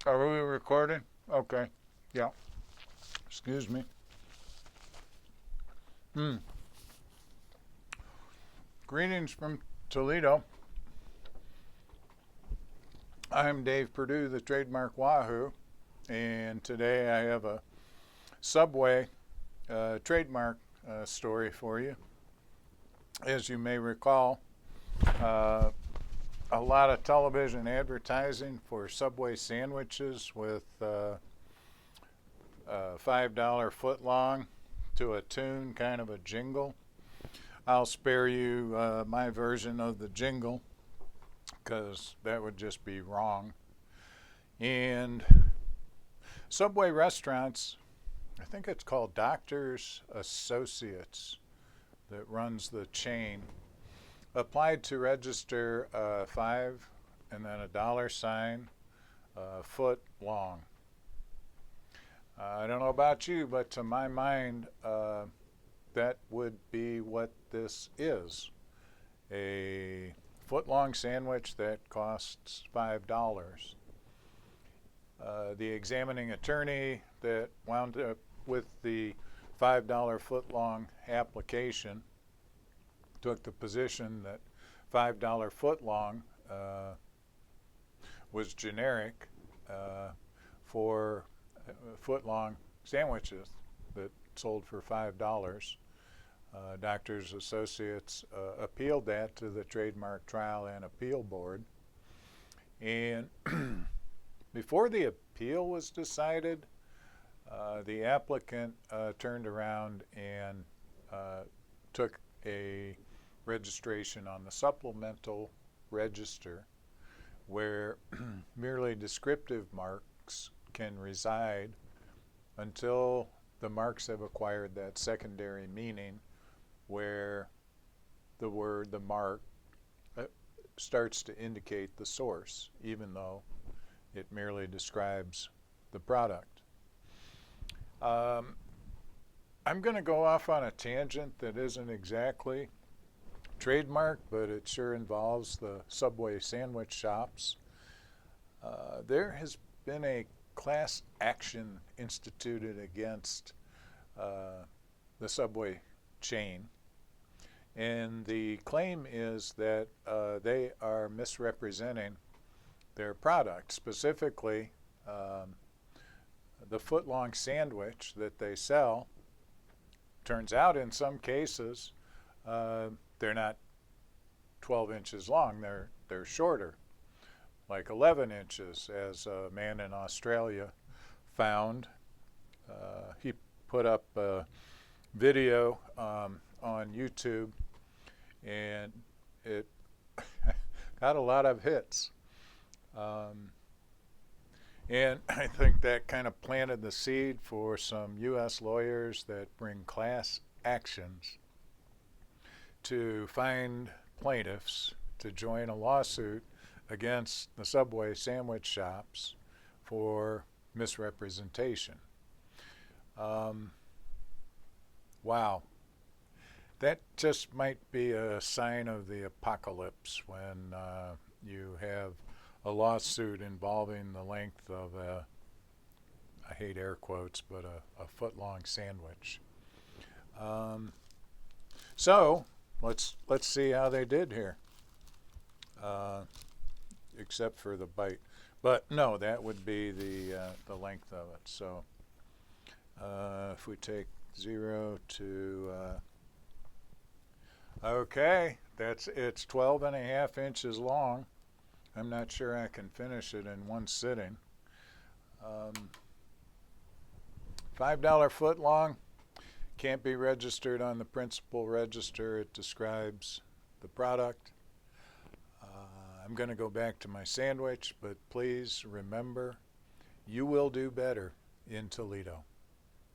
Are we recording? Okay. Yeah. Excuse me. Hmm. Greetings from Toledo. I'm Dave Perdue, the trademark Wahoo, and today I have a Subway trademark story for you. As you may recall, uh, a lot of television advertising for Subway sandwiches with $5 footlong to a tune, kind of a jingle. I'll spare you my version of the jingle because that would just be wrong. And Subway restaurants, I think it's called Doctors Associates that runs the chain, applied to register five and then a dollar sign foot long. I don't know about you, but to my mind, that would be what this is. A foot-long sandwich that costs $5. The examining attorney that wound up with the $5 foot-long application took the position that $5 foot-long was generic for foot-long sandwiches that sold for $5. Doctors Associates appealed that to the Trademark Trial and Appeal Board. And before the appeal was decided, the applicant turned around and took a registration on the supplemental register where merely descriptive marks can reside until the marks have acquired that secondary meaning where the mark starts to indicate the source, even though it merely describes the product. I'm going to go off on a tangent that isn't exactly trademark, but it sure involves the Subway sandwich shops. There has been a class action instituted against the Subway chain, and the claim is that they are misrepresenting their product, specifically the foot-long sandwich that they sell. Turns out in some cases they're not 12 inches long, they're shorter, like 11 inches, as a man in Australia found. He put up a video on YouTube, and it got a lot of hits. And I think that kind of planted the seed for some U.S. lawyers that bring class actions to find plaintiffs to join a lawsuit against the Subway sandwich shops for misrepresentation. Wow. That just might be a sign of the apocalypse when you have a lawsuit involving the length of I hate air quotes, but a foot-long sandwich. So let's see how they did here, except for the bite. But no, that would be the length of it. So if we take 0 to okay, it's 12 and a half inches long. I'm not sure I can finish it in one sitting. $5 foot long, can't be registered on the principal register. It describes the product. I'm going to go back to my sandwich, but please remember, you will do better in Toledo.